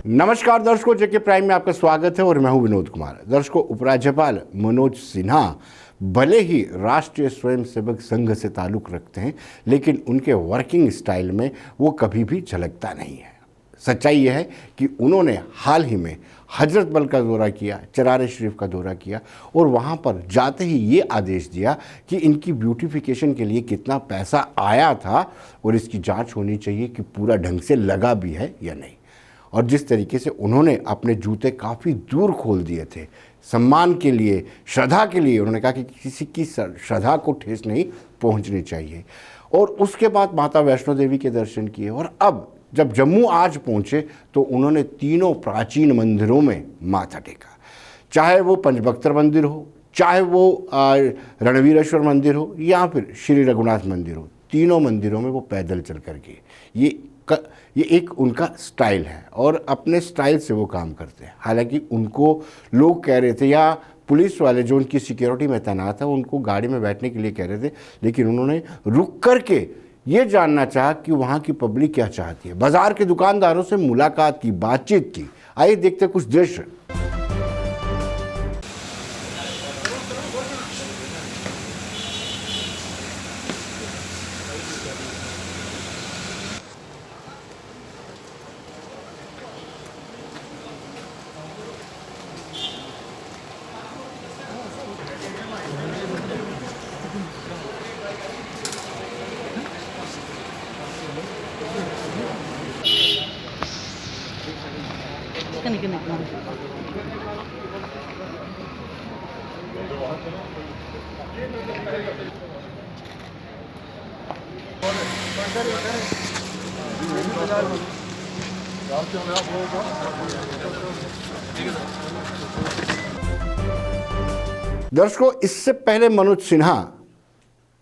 नमस्कार दर्शकों, जेके प्राइम में आपका स्वागत है और मैं हूं विनोद कुमार। दर्शकों, उपराज्यपाल मनोज सिन्हा भले ही राष्ट्रीय स्वयंसेवक संघ से ताल्लुक़ रखते हैं, लेकिन उनके वर्किंग स्टाइल में वो कभी भी झलकता नहीं है। सच्चाई यह है कि उन्होंने हाल ही में हजरत बल का दौरा किया, चरार शरीफ का दौरा किया और वहाँ पर जाते ही ये आदेश दिया कि इनकी ब्यूटिफिकेशन के लिए कितना पैसा आया था और इसकी जांच होनी चाहिए कि पूरा ढंग से लगा भी है या नहीं। और जिस तरीके से उन्होंने अपने जूते काफ़ी दूर खोल दिए थे सम्मान के लिए, श्रद्धा के लिए, उन्होंने कहा कि किसी की श्रद्धा को ठेस नहीं पहुंचनी चाहिए। और उसके बाद माता वैष्णो देवी के दर्शन किए और अब जब जम्मू आज पहुंचे तो उन्होंने तीनों प्राचीन मंदिरों में माथा टेका, चाहे वो पंचबख्तर मंदिर हो, चाहे वो रणवीरेश्वर मंदिर हो या फिर श्री रघुनाथ मंदिर हो। तीनों मंदिरों में वो पैदल चल कर गए। ये एक उनका स्टाइल है और अपने स्टाइल से वो काम करते हैं। हालांकि उनको लोग कह रहे थे या पुलिस वाले जो उनकी सिक्योरिटी में तैनात है उनको गाड़ी में बैठने के लिए कह रहे थे, लेकिन उन्होंने रुक कर के ये जानना चाहा कि वहाँ की पब्लिक क्या चाहती है। बाज़ार के दुकानदारों से मुलाकात की, बातचीत की। आइए देखते कुछ दृश्य। दर्शकों, इससे पहले मनोज सिन्हा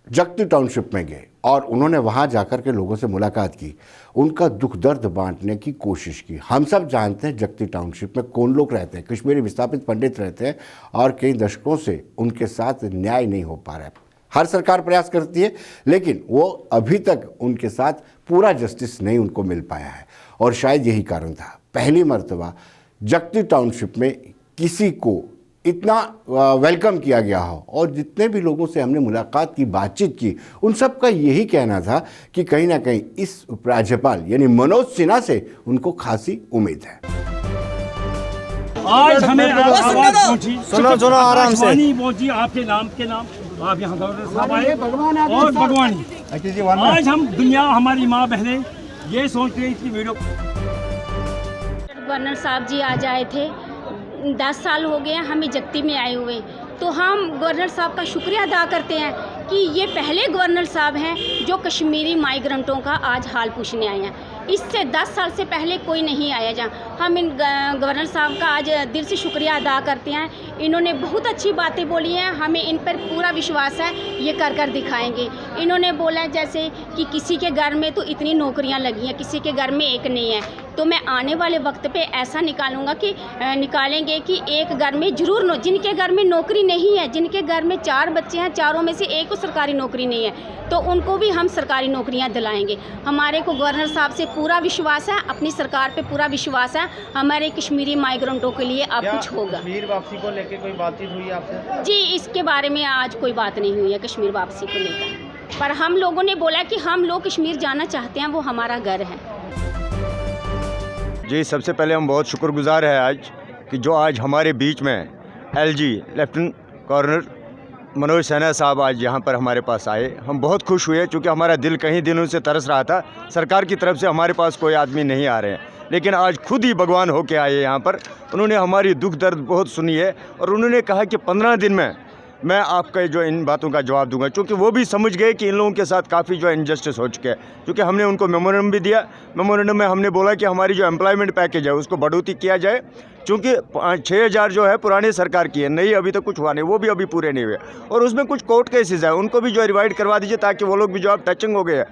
जगती टाउनशिप में गए और उन्होंने वहां जाकर के लोगों से मुलाकात की, उनका दुख दर्द बांटने की कोशिश की। हम सब जानते हैं जगती टाउनशिप में कौन लोग रहते हैं, कश्मीरी विस्थापित पंडित रहते हैं और कई दशकों से उनके साथ न्याय नहीं हो पा रहा है। हर सरकार प्रयास करती है लेकिन वो अभी तक उनके साथ पूरा जस्टिस नहीं उनको मिल पाया है और शायद यही कारण था। पहली मर्तबा जगती टाउनशिप में किसी को इतना वेलकम किया गया हो और जितने भी लोगों से हमने मुलाकात की, बातचीत की, उन सब का यही कहना था कि कहीं ना कहीं इस उपराज्यपाल यानी मनोज सिन्हा से उनको खासी उम्मीद है। आज हमें आवाज पहुंची, सुनो आराम से पहुंची आपके नाम के नाम, आप यहाँ गवर्नर साहब आए और भगवानी। आज हम दुनिया, हमारी माँ बहनें ये सोच रही थी वीडियो। गवर्नर साहब जी आज आए थे, 10 साल हो गए हमें जगती में आए हुए, तो हम गवर्नर साहब का शुक्रिया अदा करते हैं कि ये पहले गवर्नर साहब हैं जो कश्मीरी माइग्रेंटों का आज हाल पूछने आए हैं। इससे 10 साल से पहले कोई नहीं आया जहाँ। हम इन गवर्नर साहब का आज दिल से शुक्रिया अदा करते हैं। इन्होंने बहुत अच्छी बातें बोली हैं, हमें इन पर पूरा विश्वास है, ये कर दिखाएंगे। इन्होंने बोला जैसे कि किसी के घर में तो इतनी नौकरियां लगी हैं, किसी के घर में एक नहीं है, तो मैं आने वाले वक्त पे ऐसा निकालेंगे कि एक घर में ज़रूर जिनके घर में नौकरी नहीं है, जिनके घर में 4 बच्चे हैं, चारों में से एक को सरकारी नौकरी नहीं है, तो उनको भी हम सरकारी नौकरियां दिलाएंगे। हमारे को गवर्नर साहब से पूरा विश्वास है, अपनी सरकार पे पूरा विश्वास है। हमारे कश्मीरी माइग्रेंटों के लिए अब कुछ होगा। कश्मीर वापसी को लेकर कोई बातचीत हुई आपसे? जी, इसके बारे में आज कोई बात नहीं हुई है कश्मीर वापसी को लेकर, पर हम लोगों ने बोला कि हम लोग कश्मीर जाना चाहते हैं, वो हमारा घर है। जी, सबसे पहले हम बहुत शुक्रगुजार हैं आज कि जो आज हमारे बीच में LG lieutenant governor Manoj Sinha साहब आज यहाँ पर हमारे पास आए। हम बहुत खुश हुए क्योंकि हमारा दिल कई दिनों से तरस रहा था, सरकार की तरफ से हमारे पास कोई आदमी नहीं आ रहे हैं, लेकिन आज खुद ही भगवान होके आए यहाँ पर। उन्होंने हमारी दुख दर्द बहुत सुनी है और उन्होंने कहा कि 15 दिन में मैं आपका जो इन बातों का जवाब दूंगा, क्योंकि वो भी समझ गए कि इन लोगों के साथ काफ़ी जो इनजस्टिस हो चुके हैं। क्योंकि हमने उनको मेमोरेंडम भी दिया, मेमोरेंडम में हमने बोला कि हमारी जो एम्प्लॉयमेंट पैकेज है उसको बढ़ोतरी किया जाए, चूँकि 6,000 जो है पुरानी सरकार की है, नई अभी तक कुछ हुआ नहीं, वो भी अभी पूरे नहीं हुए। और उसमें कुछ कोर्ट केसेस है, उनको भी जो रिवाइड करवा दीजिए ताकि वो लोग भी जो अब टचिंग हो गए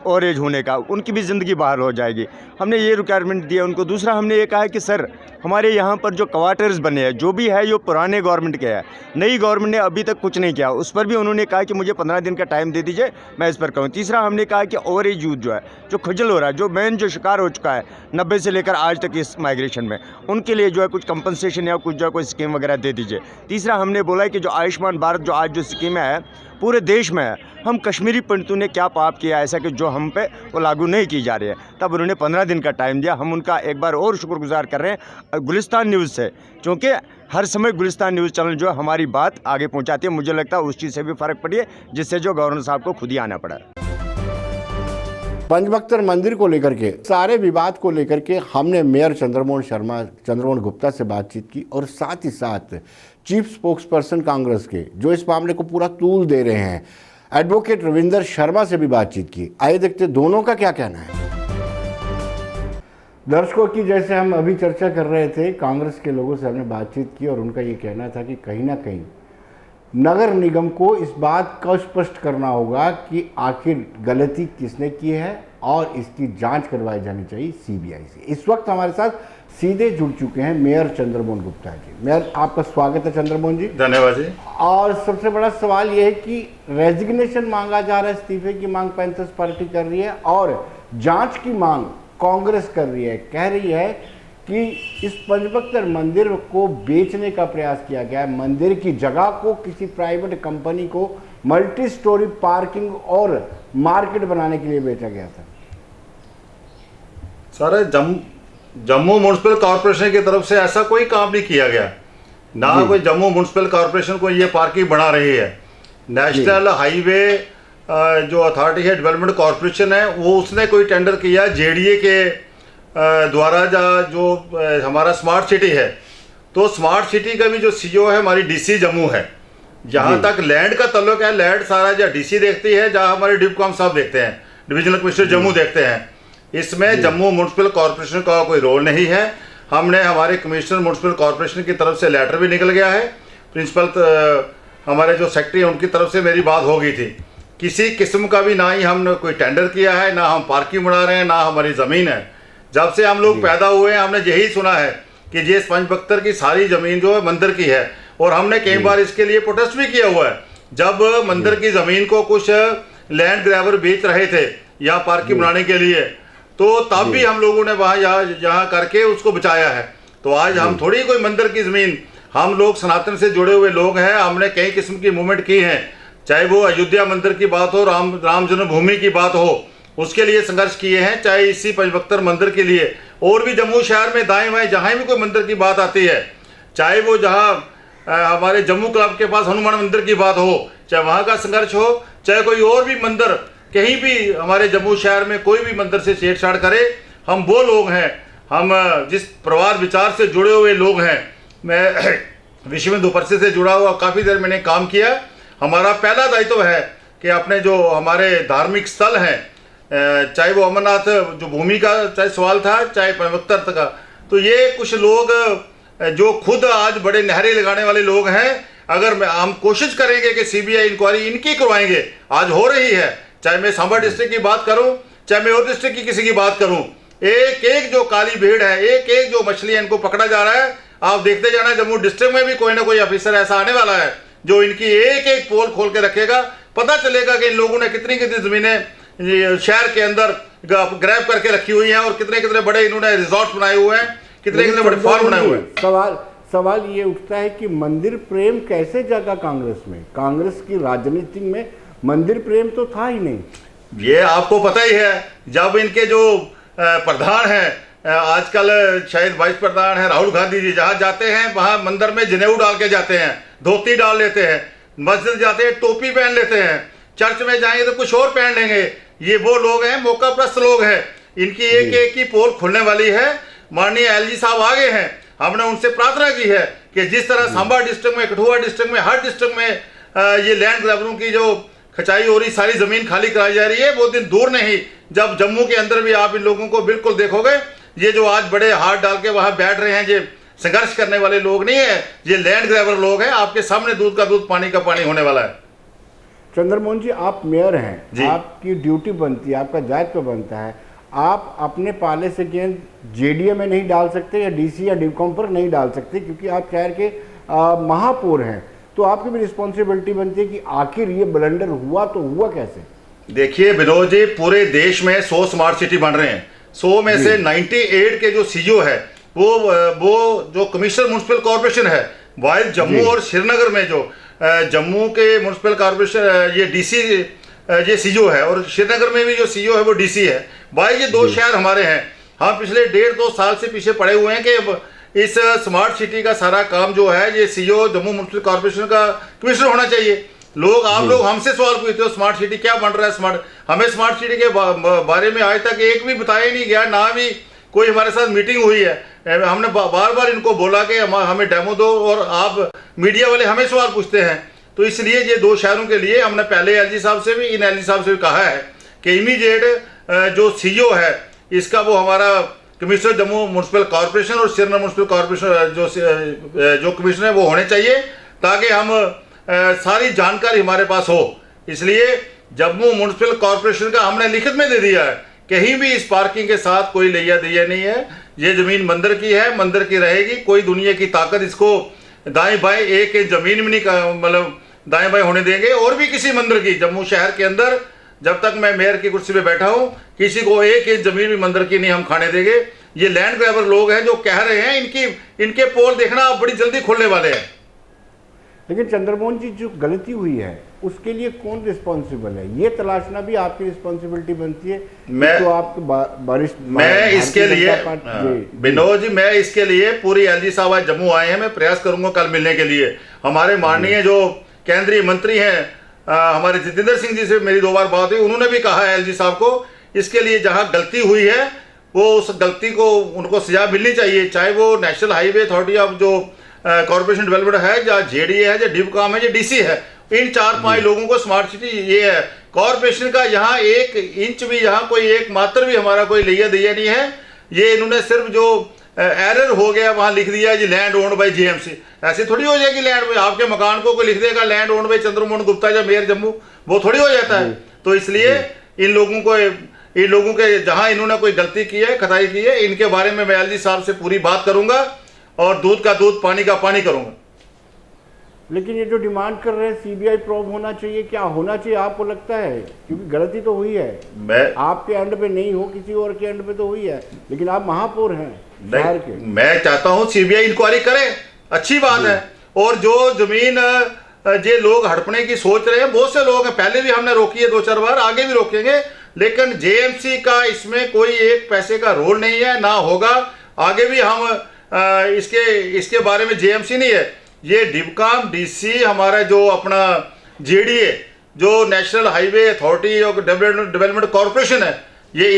ओवर एज होने का, उनकी भी ज़िंदगी बहाल हो जाएगी। हमने ये रिक्वायरमेंट दिया उनको। दूसरा हमने ये कहा है कि सर हमारे यहाँ पर जो क्वार्टर्स बने हैं जो भी है ये पुराने गवर्नमेंट के हैं, नई गवर्नमेंट ने अभी तक कुछ नहीं किया। उस पर भी उन्होंने कहा कि मुझे 15 दिन का टाइम दे दीजिए, मैं इस पर कहूँ। तीसरा हमने कहा कि ओवर एज यूथ जो है, जो खजल हो रहा है, जो मेन जो शिकार हो चुका है 90 से लेकर आज तक इस माइग्रेशन में, उनके लिए जो है कुछ कंपनसेशन या कुछ जो है कोई स्कीम वगैरह दे दीजिए। तीसरा हमने बोला है कि जो आयुष्मान भारत जो आज जो स्कीम है पूरे देश में है, हम कश्मीरी पंडितों ने क्या पाप किया ऐसा कि जो हम पे वो लागू नहीं की जा रही है। तब उन्होंने 15 दिन का टाइम दिया। हम उनका एक बार और शुक्रगुजार कर रहे हैं गुलिस्तान न्यूज़ से, क्योंकि हर समय गुलिस्तान न्यूज़ चैनल जो है हमारी बात आगे पहुंचाती है। मुझे लगता है उस चीज़ से भी फ़र्क पड़ी है, जिससे जो गवर्नर साहब को खुद ही आना पड़ा। पंचबख्तर मंदिर को लेकर के सारे विवाद को लेकर के हमने मेयर चंद्रमोहन गुप्ता से बातचीत की और साथ ही साथ चीफ स्पोक्स पर्सन कांग्रेस के जो इस मामले को पूरा तूल दे रहे हैं एडवोकेट रविंदर शर्मा से भी बातचीत की। आइए देखते दोनों का क्या कहना है। दर्शकों की जैसे हम अभी चर्चा कर रहे थे, कांग्रेस के लोगों से हमने बातचीत की और उनका ये कहना था कि कहीं ना कहीं नगर निगम को इस बात का स्पष्ट करना होगा कि आखिर गलती किसने की है और इसकी जांच करवाई जानी चाहिए सीबीआई से। इस वक्त हमारे साथ सीधे जुड़ चुके हैं मेयर चंद्रमोहन गुप्ता जी। मेयर, आपका स्वागत है चंद्रमोहन जी। धन्यवाद जी। और सबसे बड़ा सवाल यह है कि रेजिग्नेशन मांगा जा रहा है, इस्तीफे की मांग पैंथर्स पार्टी कर रही है और जांच की मांग कांग्रेस कर रही है। कह रही है कि इस पंचबख्तर मंदिर को बेचने का प्रयास किया गया है, मंदिर की जगह को किसी प्राइवेट कंपनी को मल्टी स्टोरी पार्किंग और मार्केट बनाने के लिए बेचा गया था। सर, जम्मू म्युनिसिपल कॉर्पोरेशन की तरफ से ऐसा कोई काम नहीं किया गया, ना कोई जम्मू म्युनिसिपल कॉर्पोरेशन को ये पार्किंग बना रही है। नेशनल हाईवे जो अथॉरिटी है, डेवलपमेंट कॉर्पोरेशन है, वो उसने कोई टेंडर किया जेडीए के द्वारा जो हमारा स्मार्ट सिटी है। तो स्मार्ट सिटी का भी जो सीईओ है हमारी डीसी जम्मू है। जहाँ तक लैंड का ताल्लुक है, लैंड सारा जहाँ डीसी देखती है, जहाँ हमारे डिप्कॉम साहब देखते हैं, डिविजनल कमिश्नर जम्मू देखते हैं। इसमें जम्मू म्युनिसिपल कॉर्पोरेशन का कोई रोल नहीं है। हमने हमारे कमिश्नर म्युनिसिपल कॉर्पोरेशन की तरफ से लेटर भी निकल गया है, प्रिंसिपल हमारे जो सेक्रेटरी हैं उनकी तरफ से मेरी बात हो गई थी। किसी किस्म का भी ना ही हमने कोई टेंडर किया है, ना हम पार्किंग बना रहे हैं, ना हमारी ज़मीन है। जब से हम लोग पैदा हुए हैं हमने यही सुना है कि ये पंचबख्तर की सारी ज़मीन जो है मंदिर की है, और हमने कई बार इसके लिए प्रोटेस्ट भी किया हुआ है। जब मंदिर की ज़मीन को कुछ लैंड ग्रैबर बेच रहे थे यहाँ पार्किंग बनाने के लिए, तो तब भी हम लोगों ने वहाँ यहाँ करके उसको बचाया है। तो आज हम थोड़ी कोई मंदिर की ज़मीन, हम लोग सनातन से जुड़े हुए लोग हैं। हमने कई किस्म की मूवमेंट की हैं, चाहे वो अयोध्या मंदिर की बात हो, राम जन्मभूमि की बात हो, उसके लिए संघर्ष किए हैं, चाहे इसी पंचबख्तर मंदिर के लिए, और भी जम्मू शहर में दाएं बाएं जहाँ भी कोई मंदिर की बात आती है, चाहे वो जहाँ हमारे जम्मू क्लब के पास हनुमान मंदिर की बात हो, चाहे वहाँ का संघर्ष हो, चाहे कोई और भी मंदिर कहीं भी हमारे जम्मू शहर में कोई भी मंदिर से छेड़छाड़ करे, हम वो लोग हैं, हम जिस परिवार विचार से जुड़े हुए लोग हैं। मैं विश्व हिंदू परिषद से जुड़ा हुआ काफ़ी देर मैंने काम किया। हमारा पहला दायित्व है कि अपने जो हमारे धार्मिक स्थल हैं, चाहे वो अमरनाथ जो भूमि का चाहे सवाल था, चाहे पंचबख्तर का, तो ये कुछ लोग जो खुद आज बड़े नहरे लगाने वाले लोग हैं, अगर हम कोशिश करेंगे कि सीबीआई इंक्वायरी इनकी करवाएंगे, आज हो रही है, चाहे मैं सांबा डिस्ट्रिक्ट की बात करूं, चाहे मैं और डिस्ट्रिक्ट की किसी की बात करूं, एक एक जो काली भीड़ है, एक एक जो मछलियां इनको पकड़ा जा रहा है, आप देखते जाना जम्मू डिस्ट्रिक्ट में भी कोई ना कोई ऑफिसर ऐसा आने वाला है जो इनकी एक एक पोल खोल के रखेगा। पता चलेगा कि इन लोगों ने कितनी कितनी जमीनें शहर के अंदर ग्रैब करके रखी हुई हैं और कितने कितने बड़े इन्होंने रिजॉर्ट बनाए हुए हैं, कितने कितने बड़े फार्म बनाए हुए हैं। सवाल ये उठता है कि मंदिर प्रेम कैसे जागा कांग्रेस में? कांग्रेस की राजनीति में मंदिर प्रेम तो था ही नहीं। ये आपको पता ही है, जब इनके जो प्रधान हैं, आजकल शायद वाइस प्रधान है राहुल गांधी जी, जहाँ जाते हैं वहाँ मंदिर में जनेऊ डाल के जाते हैं, धोती डाल लेते हैं, मस्जिद जाते हैं टोपी पहन लेते हैं, चर्च में जाएंगे तो कुछ और पहन लेंगे। ये वो लोग हैं, मौकाप्रस्त लोग हैं, इनकी एक एक की पोल खुलने वाली है। माननीय एलजी साहब आगे हैं, हमने उनसे प्रार्थना की है कि जिस तरह सांबा डिस्ट्रिक्ट में, कठुआ डिस्ट्रिक्ट में, हर डिस्ट्रिक्ट में ये लैंड ग्रैबरों की जो खचाई हो रही, सारी ज़मीन खाली कराई जा रही है, वो दिन दूर नहीं जब जम्मू के अंदर भी आप इन लोगों को बिल्कुल देखोगे, ये जो आज बड़े हाथ डाल के वहाँ बैठ रहे हैं, ये संघर्ष करने वाले लोग नहीं है, ये लैंड ग्रैबर लोग हैं। आपके सामने दूध का दूध पानी का पानी होने वाला है। चंद्रमोहन जी, आप मेयर हैं, जी। आपकी ड्यूटी बनती है, आपका दायित्व बनता है, आप अपने पाले से गेंद जेडीए में नहीं डाल सकते या डीसी या डिवकॉम पर नहीं डाल सकते, क्योंकि आप शहर के महापौर हैं, तो आपकी भी रिस्पॉन्सिबिलिटी बनती है कि आखिर ये ब्लंडर हुआ तो हुआ कैसे। देखिए विनोद जी, पूरे देश में 100 स्मार्ट सिटी बन रहे हैं। 100 में से 98 के जो सीईओ है वो जो कमिश्नर म्युनिसिपल कॉर्पोरेशन है, वाइल जम्मू और श्रीनगर में जो जम्मू के म्युनिसिपल कॉर्पोरेशन ये डीसी ये सीईओ है, और श्रीनगर में भी जो सीईओ है वो डीसी है। भाई ये दो शहर हमारे हैं। हम पिछले 1.5-2 साल से पीछे पड़े हुए हैं कि इस स्मार्ट सिटी का सारा काम जो है ये सीईओ जम्मू म्युनिसिपल कॉर्पोरेशन का कमिश्नर होना चाहिए। आप लोग हमसे सवाल पूछते हो स्मार्ट सिटी क्या बन रहा है, हमें स्मार्ट सिटी के बारे में आज तक एक भी बताया नहीं गया, ना भी कोई हमारे साथ मीटिंग हुई है। हमने बार बार इनको बोला कि हमें डेमो दो, और आप मीडिया वाले हमें सवाल पूछते हैं। तो इसलिए ये दो शहरों के लिए हमने पहले एलजी साहब से भी, इन एलजी साहब से भी कहा है कि इमीडिएट जो सीईओ है इसका वो हमारा कमिश्नर जम्मू म्युनिसिपल कॉर्पोरेशन और श्रीनगर म्युनिसिपल कॉर्पोरेशन जो कमिश्नर है वो होने चाहिए, ताकि हम सारी जानकारी हमारे पास हो। इसलिए जम्मू म्युनिसिपल कॉर्पोरेशन का हमने लिखित में दे दिया है, कहीं भी इस पार्किंग के साथ कोई लिया दिया नहीं है। ये जमीन मंदिर की है, मंदिर की रहेगी। कोई दुनिया की ताकत इसको दाएं बाएं एक जमीन में नहीं मतलब दाएं बाएं होने देंगे। और भी किसी मंदिर की जम्मू शहर के अंदर जब तक मैं मेयर की कुर्सी पे बैठा हूं, किसी को एक जमीन भी मंदिर की नहीं हम खाने देंगे। ये लैंड ग्रैबर लोग हैं जो कह रहे हैं, इनके पोल देखना आप बड़ी जल्दी खोलने वाले हैं। लेकिन चंद्रमोहन जी, जो गलती हुई है उसके लिए कौन रिस्पॉन्सिबल है, ये तलाशना भी आपकी रिस्पॉन्सिबिलिटी बनती है। तो आप मैं इसके लिए विनोद जी, मैं इसके लिए पूरी एलजी साहब आज जम्मू आए हैं, मैं प्रयास करूंगा कल मिलने के लिए। हमारे माननीय जो केंद्रीय मंत्री हैं हमारे जितेंद्र सिंह जी से मेरी 2 बार बात हुई, उन्होंने भी कहा है एलजी साहब को इसके लिए जहां गलती हुई है वो उस गलती को उनको सजा मिलनी चाहिए, चाहे वो नेशनल हाईवे अथॉरिटी ऑफ जो कॉर्पोरेशन डेवलपमेंट है, या जेडीए है, या डिवकॉम है, या डीसी है, इन 4-5 लोगों को स्मार्ट सिटी ये है। कॉर्पोरेशन का यहाँ 1 इंच भी, यहाँ कोई एक मात्र भी हमारा कोई लिया दिया नहीं है। ये इन्होंने सिर्फ जो एरर हो गया वहाँ लिख दिया जी लैंड ओन्ड बाय जीएमसी। ऐसे थोड़ी हो जाएगी लैंड, आपके मकान को कोई लिख देगा land owned by Chandramohan Gupta या मेयर जम्मू, वो थोड़ी हो जाता है। तो इसलिए इन लोगों के जहाँ इन्होंने कोई गलती की है, खताई की है, इनके बारे में मैं एलजी साहब से पूरी बात करूंगा और दूध का दूध पानी का पानी करूंगा। लेकिन ये जो डिमांड कर रहे हैं सीबीआई प्रोब होना चाहिए, क्या होना चाहिए आपको लगता है? क्योंकि गलती तो हुई है, आपके एंड पे नहीं हो, किसी और के एंड पे तो हुई है, लेकिन आप महापौर हैं शहर के। मैं चाहता हूं सीबीआई इंक्वायरी करे, अच्छी बात है। और जो जमीन ये लोग हड़पने की सोच रहे हैं, बहुत से लोग हैं, पहले भी हमने रोकी है 2-4 बार, आगे भी रोकेंगे, लेकिन जेएमसी का इसमें कोई एक पैसे का रोल नहीं है, ना होगा। आगे भी हम इसके बारे में जेएमसी नहीं है, ये डिवकॉम डीसी हमारा जो अपना जेडीए जो नेशनल हाईवे अथॉरिटी और डेवलपमेंट कॉर्पोरेशन है, ये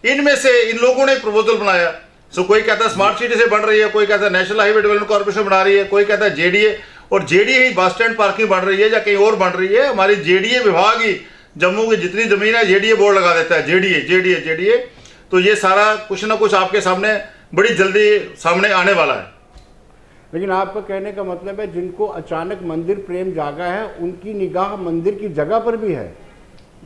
इनमें से इन लोगों ने प्रपोजल बनाया। सो कोई कहता है स्मार्ट सिटी से बन रही है, कोई कहता है नेशनल हाईवे डेवलपमेंट कॉर्पोरेशन बना रही है, कोई कहता है जेडीए, और जेडीए ही बस स्टैंड पार्किंग बन रही है या कहीं और बन रही है। हमारी जेडीए विभाग ही जम्मू की जितनी जमीन है जेडीए बोर्ड लगा देता है, जेडीए। तो ये सारा कुछ ना कुछ आपके सामने बड़ी जल्दी सामने आने वाला है। लेकिन आपका कहने का मतलब है जिनको अचानक मंदिर प्रेम जागा है, उनकी निगाह मंदिर की जगह पर भी है।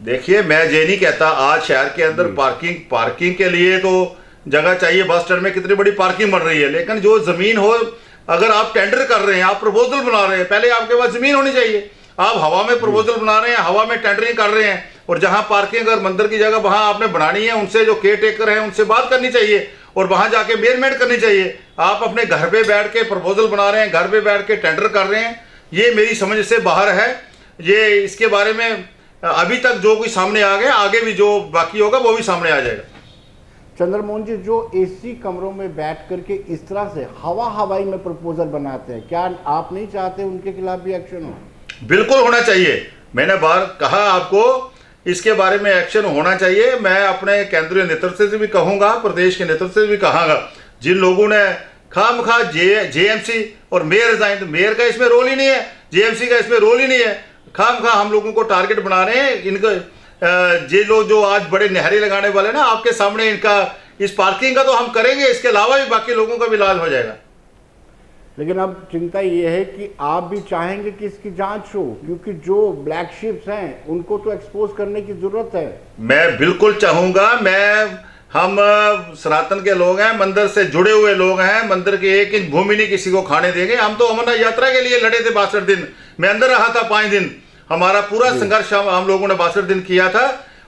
देखिए, मैं ये नहीं कहता आज शहर के अंदर पार्किंग के लिए तो जगह चाहिए, बस स्टैंड में कितनी बड़ी पार्किंग बन रही है, लेकिन जो जमीन हो, अगर आप टेंडर कर रहे हैं, आप प्रपोजल बना रहे हैं, पहले आपके पास जमीन होनी चाहिए। आप हवा में प्रपोजल बना रहे हैं, हवा में टेंडरिंग कर रहे हैं, और जहां पार्किंग अगर मंदिर की जगह वहां आपने बनानी है, उनसे जो केयर टेकर है उनसे बात करनी चाहिए और वहां जाके मेजरमेंट करनी चाहिए। आप अपने घर पे बैठ के प्रपोजल बना रहे हैं, घर पे बैठ के टेंडर कर रहे हैं, ये मेरी समझ से बाहर है। ये इसके बारे में अभी तक जो कोई सामने आ गया, आगे भी जो बाकी होगा वो भी सामने आ जाएगा। चंद्रमोहन जी, जो एसी कमरों में बैठ करके इस तरह से हवाई में प्रपोजल बनाते हैं, क्या आप नहीं चाहते उनके खिलाफ भी एक्शन हो? बिल्कुल होना चाहिए। मैंने बार कहा आपको, इसके बारे में एक्शन होना चाहिए। मैं अपने केंद्रीय नेतृत्व से भी कहूंगा, प्रदेश के नेतृत्व से भी कहांगा, जिन लोगों ने खामखा जेएमसी और मेयर रिजाइन, मेयर का इसमें रोल ही नहीं है, जेएमसी का इसमें रोल ही नहीं है, खामखा हम लोगों को टारगेट बना रहे हैं। इनको ये लोग जो आज बड़े नहरे लगाने वाले ना, आपके सामने इनका इस पार्किंग का तो हम करेंगे, इसके अलावा भी बाकी लोगों का भी इलाज हो जाएगा। लेकिन अब चिंता ये है कि आप भी चाहेंगे कि इसकी जांच हो, क्योंकि जो ब्लैक शिप्स हैं उनको तो एक्सपोज करने की जरूरत है। मैं बिल्कुल चाहूंगा। हम सनातन के लोग हैं, मंदिर से जुड़े हुए लोग हैं, मंदिर की 1 इंच भूमि नहीं किसी को खाने देंगे। हम तो अमरनाथ यात्रा के लिए लड़े थे 62 दिन, मैं अंदर रहा था 5 दिन। हमारा पूरा संघर्ष हम लोगों ने 62 दिन किया था,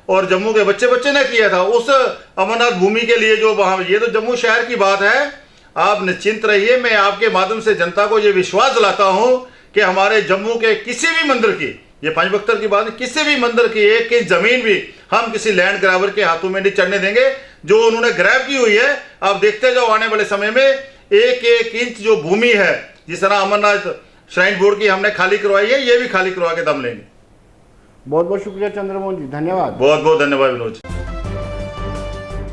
और जम्मू के बच्चे ने किया था उस अमरनाथ भूमि के लिए। जो वहां, ये तो जम्मू शहर की बात है, आप निश्चिंत रहिए। मैं आपके माध्यम से जनता को ये विश्वास दिलाता हूं कि हमारे जम्मू के किसी भी मंदिर की, ये 5 बख्तर की बात है, किसी भी मंदिर की 1 इंच जमीन भी हम किसी लैंड ग्रैबर के हाथों में नहीं चढ़ने देंगे। जो उन्होंने ग्रैब की हुई है, आप देखते जाओ आने वाले समय में 1-1 इंच जो भूमि है, जिस तरह अमरनाथ श्राइन बोर्ड की हमने खाली करवाई है, ये भी खाली करवा के दम लेंगे। बहुत बहुत शुक्रिया चंद्रमोहन जी, धन्यवाद। बहुत बहुत धन्यवाद विनोद।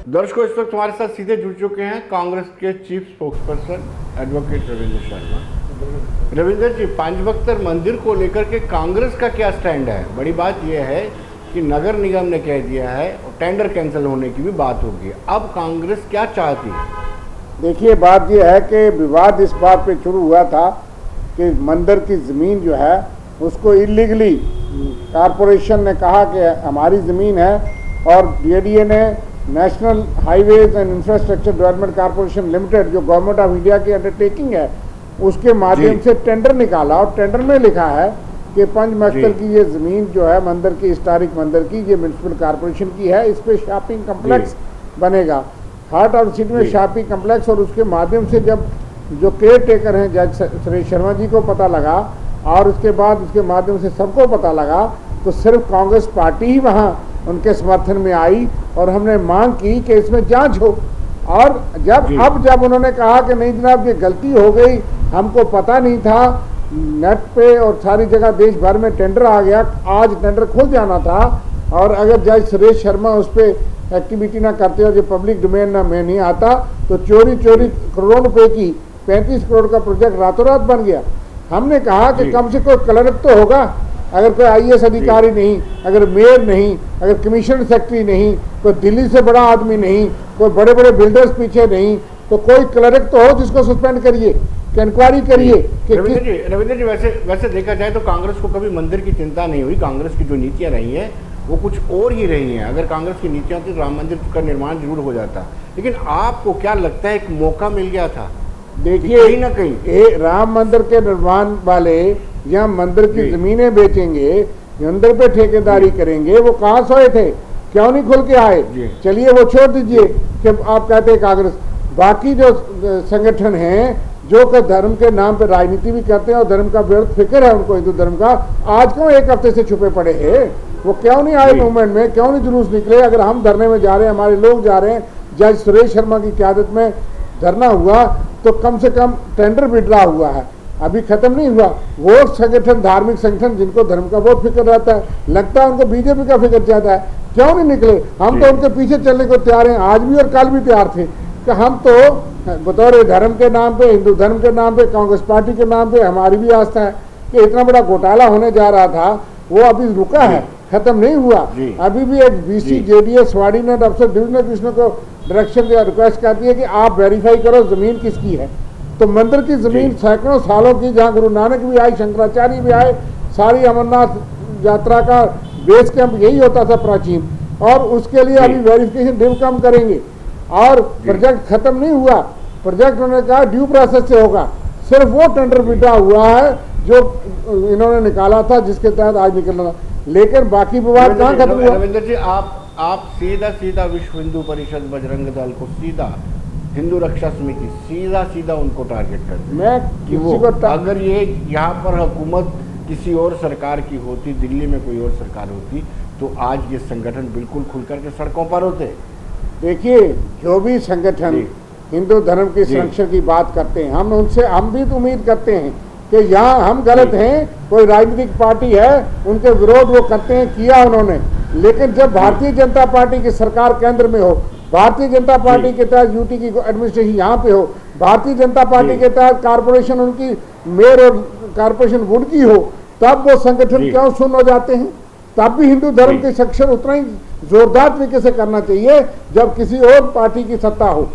दर्शकों, इस वक्त हमारे साथ सीधे जुड़ चुके हैं कांग्रेस के chief spokesperson advocate Ravindra Sharma. Ravindra ji, 5 बख्तर मंदिर को लेकर के कांग्रेस का क्या स्टैंड है? बड़ी बात यह है कि नगर निगम ने कह दिया है और टेंडर कैंसिल होने की भी बात होगी। अब कांग्रेस क्या चाहती है? देखिए, बात यह है कि विवाद इस बात पे शुरू हुआ था कि मंदिर की ज़मीन जो है उसको इलीगली कारपोरेशन ने कहा कि हमारी ज़मीन है, और बीएडीए ने national highways and infrastructure development corporation limited, जो गवर्नमेंट ऑफ इंडिया की अंडरटेकिंग है, उसके माध्यम से टेंडर निकाला। और टेंडर में लिखा है कि 5 बख्तर की ये ज़मीन जो है मंदिर की, हिस्टोरिक मंदिर की, ये म्यूनसिपल कारपोरेशन की है। इस पर शॉपिंग कम्प्लेक्स बनेगा, हार्ट ऑफ सिटी में शॉपिंग कम्प्लेक्स। और उसके माध्यम से जब जो केयर टेकर हैं जज सुरेश शर्मा जी को पता लगा, और उसके बाद उसके माध्यम से सबको पता लगा, तो सिर्फ कांग्रेस पार्टी ही वहाँ उनके समर्थन में आई, और हमने मांग की कि इसमें जांच हो। और जब उन्होंने कहा कि नहीं जनाब ये गलती हो गई, हमको पता नहीं था, नेट पे और सारी जगह देश भर में टेंडर आ गया, आज टेंडर खुल जाना था, और अगर जज सुरेश शर्मा उस पर एक्टिविटी ना करते और जो पब्लिक डोमेन ना में नहीं आता, तो चोरी करोड़ों रुपए की 35 करोड़ का प्रोजेक्ट रातों रात बन गया। हमने कहा कि कम से कम क्लर्क तो होगा, अगर कोई आईएएस अधिकारी नहीं, अगर मेयर नहीं, अगर कमिश्नर सेक्रेटरी नहीं, कोई दिल्ली से बड़ा आदमी नहीं, कोई बड़े बड़े बिल्डर्स पीछे नहीं, तो कोई क्लर्क तो हो जिसको सस्पेंड करिए, इंक्वायरी करिए। रविंद्र जी, वैसे देखा जाए तो कांग्रेस को कभी मंदिर की चिंता नहीं हुई। कांग्रेस की जो नीतियां रही हैं वो कुछ और ही रही हैं। अगर कांग्रेस की नीतियां थी तो राम मंदिर का निर्माण जरूर हो जाता, लेकिन आपको क्या लगता है एक मौका मिल गया था? देखिए, कहीं ना कहीं राम मंदिर के निर्माण वाले या मंदिर की जमीनें बेचेंगे, मंदिर पे ठेकेदारी करेंगे, वो कहाँ सोए थे? क्यों नहीं खुल के आए? चलिए वो छोड़ दीजिए कि आप कहते हैं कांग्रेस। बाकी जो संगठन हैं जो कि धर्म के नाम पे राजनीति भी करते हैं और धर्म का व्यर्थ फिक्र है उनको, हिंदू धर्म का, आज क्यों 1 हफ्ते से छुपे पड़े हैं? वो क्यों नहीं आए मूवमेंट में? क्यों नहीं जुलूस निकले? अगर हम धरने में जा रहे हैं, हमारे लोग जा रहे हैं, जज सुरेश शर्मा की क़यादत में धरना हुआ, तो कम से कम टेंडर विड्रा हुआ है, अभी खत्म नहीं हुआ। वो संगठन, धार्मिक संगठन जिनको धर्म का बहुत फिक्र रहता है, लगता है उनको बीजेपी का फिक्र ज्यादा है, क्यों नहीं निकले? हम तो उनके पीछे चलने को तैयार हैं, आज भी और कल भी तैयार थे कि हम तो बतौर धर्म के नाम पे, हिंदू धर्म के नाम पे, कांग्रेस पार्टी के नाम पे हमारी भी आस्था है कि इतना बड़ा घोटाला होने जा रहा था, वो अभी रुका है, खत्म नहीं हुआ। अभी भी एक बीसी जेडीएस स्वार्डिनेट अफसर डिविजनल कमिश्नर को डायरेक्शन दिया, रिक्वेस्ट करती है कि आप वेरीफाई करो जमीन किसकी है। तो मंदिर की जमीन सैकड़ों सालों की, जहाँ गुरु नानक भी आए, शंकराचार्य भी आए, सारी अमरनाथ यात्रा का बेस कैंप यही होता था प्राचीन, और उसके लिए अभी वेरिफिकेशन डिव कम करेंगे। और प्रोजेक्ट खत्म नहीं हुआ, प्रोजेक्ट उन्होंने कहा ड्यू प्रोसेस से होगा, सिर्फ वो टेंडर विड्रा हुआ है जो इन्होंने निकाला था, जिसके तहत आज निकलना था, लेकिन बाकी विवाद कहाँ खत्म हुआ? रविंद्र जी, आप सीधा विश्व हिंदू परिषद, बजरंग दल को सीधा, हिंदू रक्षा समिति सीधा उनको टारगेट करते, मैं किसी को अगर ये यहाँ पर हुकूमत किसी और सरकार की होती, दिल्ली में कोई और सरकार होती, तो आज ये संगठन बिल्कुल खुलकर के सड़कों पर होते। देखिए, जो भी संगठन हिंदू धर्म के संरक्षण की बात करते हैं, हम भी तो उम्मीद करते हैं कि यहाँ हम गलत हैं, कोई राजनीतिक पार्टी है उनके विरोध वो करते हैं, किया उन्होंने, लेकिन जब भारतीय जनता पार्टी की सरकार केंद्र में हो, भारतीय जनता पार्टी के तहत यूटी की एडमिनिस्ट्रेशन यहाँ पे हो, भारतीय जनता पार्टी के तहत कारपोरेशन उनकी मेयर और कारपोरेशन वुड की हो, तब वो संगठन क्यों सुन्न हो जाते हैं? तब भी हिंदू धर्म के संरक्षण उतना ही जोरदार तरीके से करना चाहिए जब किसी और पार्टी की सत्ता हो,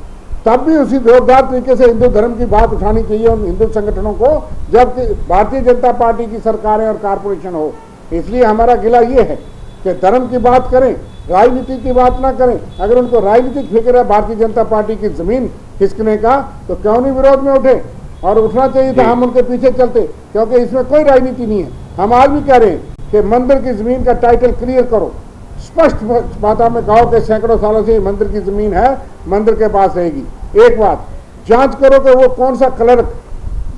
तब भी उसी जोरदार तरीके से हिंदू धर्म की बात उठानी चाहिए उन हिंदू संगठनों को, जबकि भारतीय जनता पार्टी की सरकारें और कारपोरेशन हो। इसलिए हमारा गिला ये है कि धर्म की बात करें, राजनीति की बात ना करें। अगर उनको राजनीतिक फिक्र है भारतीय जनता पार्टी की जमीन खिसकने का, तो क्यों नहीं विरोध में उठे, और उठना चाहिए था, हम उनके पीछे चलते, क्योंकि इसमें कोई राजनीति नहीं है। हम आज भी कह रहे हैं कि मंदिर की जमीन का टाइटल क्लियर करो, स्पष्ट भाषा में कहो कि सैकड़ों सालों से मंदिर की जमीन है, मंदिर के पास रहेगी। एक बात जांच करो कि वो कौन सा क्लर्क,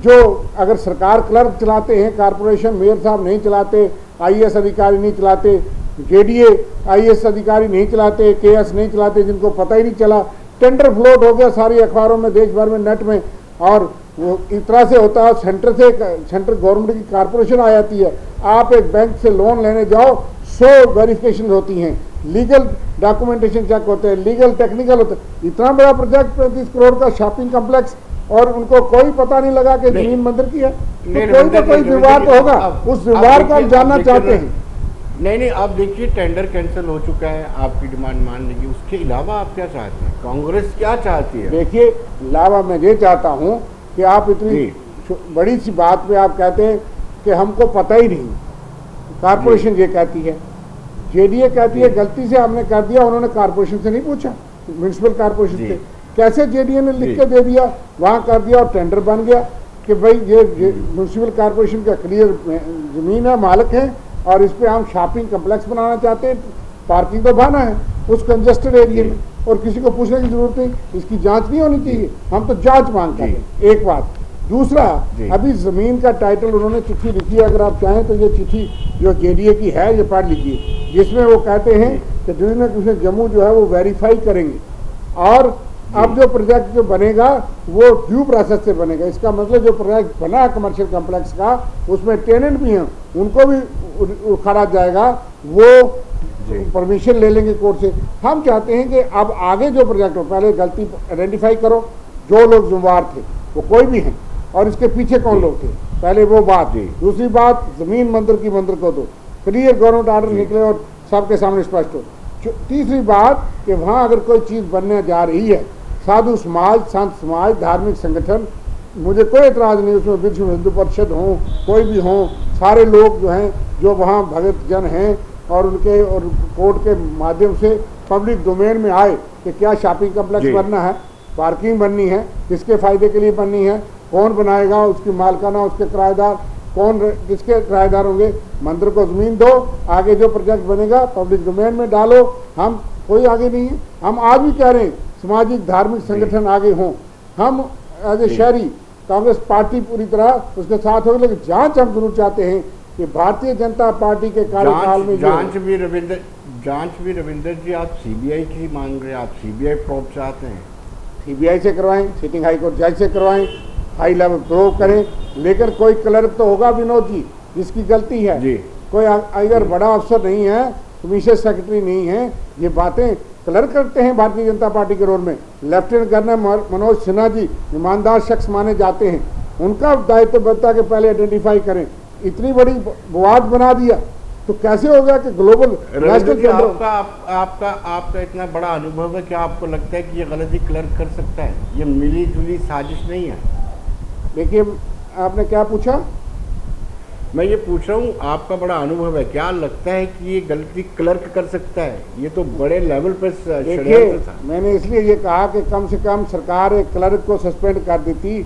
जो अगर सरकार क्लर्क चलाते हैं, कारपोरेशन मेयर साहब नहीं चलाते, आईएएस अधिकारी नहीं चलाते, जेडीए आईएएस अधिकारी नहीं चलाते, केएस नहीं चलाते, जिनको पता ही नहीं चला, टेंडर फ्लोट हो गया सारी अखबारों में, देश भर में, नेट में, और वो इस तरह से होता है। सेंट्रल गवर्नमेंट की कारपोरेशन आ जाती है, आप एक बैंक से लोन लेने जाओ, 100 वेरिफिकेशन होती हैं, लीगल डॉक्यूमेंटेशन चेक होते हैं, लीगल टेक्निकल होते हैं। इतना बड़ा प्रोजेक्ट 35 करोड़ का शॉपिंग कम्प्लेक्स, और उनको कोई पता नहीं लगा कि जमीन मंदिर की है, तो कोई विवाद होगा, उस विवाद को हम जानना चाहते हैं। नहीं, अब देखिए टेंडर कैंसिल हो चुका है, आपकी डिमांड मान लीजिए, उसके अलावा आप क्या चाहते हैं, कांग्रेस क्या चाहती है? देखिए, अलावा मैं ये चाहता हूँ कि आप इतनी बड़ी सी बात पे आप कहते हैं कि हमको पता ही नहीं। कारपोरेशन ये कहती है, जेडीए कहती है गलती से हमने कर दिया, उन्होंने कारपोरेशन से नहीं पूछा, म्यूनसिपल कारपोरेशन से। कैसे जेडीए ने लिख के दे दिया, वहाँ कर दिया, और टेंडर बन गया कि भाई ये म्यूनसिपल कारपोरेशन का क्लियर जमीन है, मालिक है, और इस पर हम शॉपिंग कम्प्लेक्स बनाना चाहते हैं, पार्किंग तो बना है उस कंजेस्टेड एरिया में, और किसी को पूछने की जरूरत नहीं, इसकी जांच नहीं होनी चाहिए, हम तो जांच मांगते हैं। एक बात। दूसरा, अभी जमीन का टाइटल उन्होंने चिट्ठी लिखी है, अगर आप चाहें तो ये चिट्ठी जो जेडीए की है ये पढ़ लीजिए, जिसमें वो कहते हैं कि डिवीजन जम्मू जो है वो वेरीफाई करेंगे, और अब जो प्रोजेक्ट जो बनेगा वो ड्यू प्रोसेस से बनेगा। इसका मतलब जो प्रोजेक्ट बना है कमर्शियल कम्प्लेक्स का, उसमें टेनेंट भी हैं, उनको भी उखाड़ा जाएगा, वो परमिशन ले लेंगे कोर्ट से। हम चाहते हैं कि अब आगे जो प्रोजेक्ट हो, पहले गलती आइडेंटिफाई करो, जो लोग जिम्मेवार थे वो कोई भी हैं, और इसके पीछे कौन लोग थे, पहले वो बात। दूसरी बात, जमीन मंदिर की मंदिर को दो, क्लियर गवर्नमेंट ऑर्डर निकले और सबके सामने स्पष्ट हो। तीसरी बात कि वहाँ अगर कोई चीज़ बनने जा रही है, साधु समाज, संत समाज, धार्मिक संगठन, मुझे कोई एतराज़ नहीं, उसमें विश्व हिंदू परिषद हों, कोई भी हों, सारे लोग जो हैं, जो वहाँ भगत जन हैं, और उनके और कोर्ट के माध्यम से पब्लिक डोमेन में आए कि क्या शॉपिंग कम्प्लेक्स बनना है, पार्किंग बननी है, किसके फ़ायदे के लिए बननी है, कौन बनाएगा, उसकी मालकाना, उसके किराएदार कौन, किसके किराएदार होंगे, मंदिर को ज़मीन दो, आगे जो प्रोजेक्ट बनेगा पब्लिक डोमेन में डालो। हम कोई आगे नहीं है, हम आज भी कह रहे हैं सामाजिक धार्मिक संगठन आगे हों, हम एज ए शहरी कांग्रेस पार्टी पूरी तरह उसके साथ होगी, लेकिन जांच हम जरूर चाहते हैं कि भारतीय जनता पार्टी के कार्यकाल में जांच भी रविंदर जी आप सीबीआई की मांग रहे हैं, आप सीबीआई प्रोब चाहते हैं, सीबीआई से करवाएं, सिटिंग हाई कोर्ट जज से करवाएं, हाई लेवल प्रोब करें, लेकिन कोई क्लर्क तो होगा विनोद जी जिसकी गलती है जी। कोई अगर बड़ा अफसर नहीं है, कमीशन सेक्रेटरी नहीं है, ये बातें क्लर्क करते हैं भारतीय जनता पार्टी के रोल में। लेफ्टिनेंट कर्नल मनोज सिन्हा जी ईमानदार शख्स माने जाते हैं, उनका दायित्व बनता है कि पहले आइडेंटिफाई करें। इतनी बड़ी बवाद बना दिया तो कैसे होगा कि ग्लोबल नेशनल आपका इतना बड़ा अनुभव है, क्या आपको लगता है कि ये गलती क्लर्क कर सकता है? ये मिली जुली साजिश नहीं है? देखिए, आपने क्या पूछा? मैं ये पूछ रहा हूँ, आपका बड़ा अनुभव है, क्या लगता है कि ये गलती क्लर्क कर सकता है? ये तो बड़े लेवल पर देखिए, मैंने इसलिए ये कहा कि कम से कम सरकार एक क्लर्क को सस्पेंड कर देती,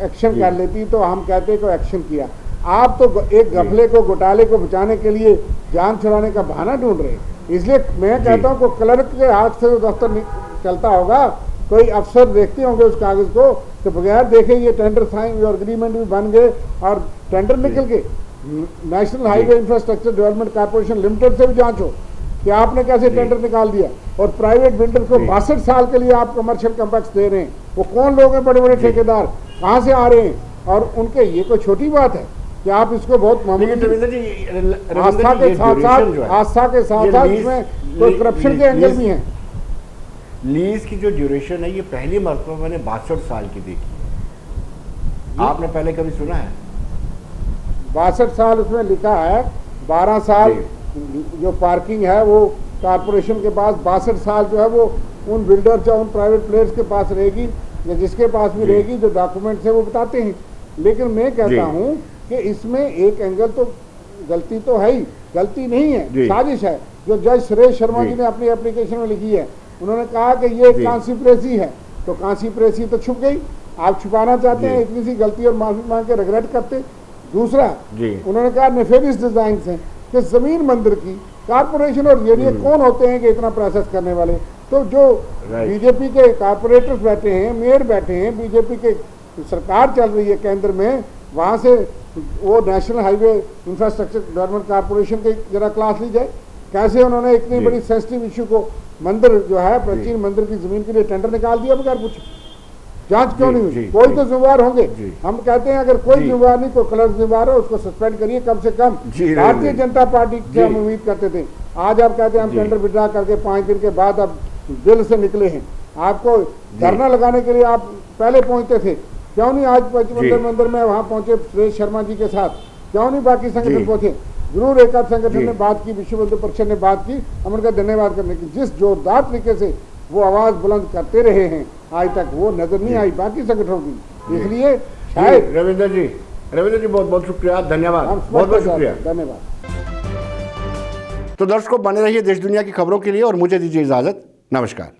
एक्शन कर लेती, तो हम कहते को एक्शन किया। आप तो एक घपले को, घोटाले को बचाने के लिए जान छुड़ाने का बहाना ढूंढ रहे हैं। इसलिए मैं कहता हूँ कि क्लर्क के हाथ से दफ्तर चलता होगा, कोई अफसर देखते होंगे उस कागज को, तो बगैर देखे ये टेंडर साइन और एग्रीमेंट भी बन गए और टेंडर निकल के national highway infrastructure development corporation limited से भी जांच हो कि आपने कैसे टेंडर निकाल दिया, और प्राइवेट बिल्डर को 62 साल के लिए आप कमर्शियल कम्प्लेक्स दे रहे हैं। वो कौन लोग हैं, बड़े बड़े ठेकेदार कहाँ से आ रहे हैं, और उनके, ये कोई छोटी बात है कि आप इसको बहुत आस्था के साथ साथ इसमें कोई करप्शन के एंगल भी हैं। लीज की जो ड्यूरेशन है, ये पहली मरतबा मैंने 62 साल की देखी है। आपने पहले कभी सुना है? 62 साल उसमें लिखा है, 12 साल जो पार्किंग है वो कारपोरेशन के पास 62 साल जो है वो उन बिल्डर्स या उन प्राइवेट प्लेयर्स के पास रहेगी या जिसके पास भी रहेगी, जो डॉक्यूमेंट्स है वो बताते हैं। लेकिन मैं कहता हूँ कि इसमें एक एंगल तो गलती तो है ही, गलती नहीं है, साजिश है। जो जज सुरेश शर्मा जी ने अपनी एप्लीकेशन में लिखी है, उन्होंने कहा कि ये कांसी प्रेसी है, तो कांसी प्रेसी तो छुप गई, आप छुपाना चाहते हैं, इतनी सी गलती और माफी मांग के रिग्रेट करते। दूसरा उन्होंने कहा नेफेरियस डिजाइन है कि जमीन मंदिर की कारपोरेशन और ये कौन होते हैं कि इतना प्रोसेस करने वाले। तो जो बीजेपी के कारपोरेटर्स बैठे हैं, मेयर बैठे हैं, बीजेपी के सरकार चल रही है केंद्र में, वहाँ से वो national highway infrastructure development corporation के जरा क्लास ली जाए, कैसे उन्होंने इतनी बड़ी सेंसिटिव इशू को, मंदिर जो है प्राचीन मंदिर की जमीन के लिए टेंडर निकाल दिया बगैर पूछे, जांच क्यों नहीं हुई? कोई तो जिम्मेवार होंगे। हम कहते हैं अगर कोई जिम्मेवार नहीं, कोई कलर जिम्मेवार हो, उसको सस्पेंड करिए कम से कम। भारतीय जनता पार्टी से हम उम्मीद करते थे, आज आप कहते हैं हम टेंडर विड्रा करके 5 दिन के बाद अब बिल से निकले हैं। आपको धरना लगाने के लिए आप पहले पहुंचते थे, क्यों नहीं आज पंचमंदिर मंदिर में वहाँ पहुंचे सुरेश शर्मा जी के साथ, क्यों नहीं बाकी संगठन पहुंचे? जरूर एक आध संगठन ने बात की, विश्व हिंदू परिषद ने बात की, हम उनका धन्यवाद करने की, जिस जोरदार तरीके से वो आवाज बुलंद करते रहे हैं आज तक वो नजर नहीं आई बाकी संगठनों की। इसलिए शायद रविंद्र जी बहुत बहुत शुक्रिया, धन्यवाद, बहुत बहुत शुक्रिया, धन्यवाद। तो दर्शकों बने रहिए देश दुनिया की खबरों के लिए और मुझे दीजिए इजाजत, नमस्कार।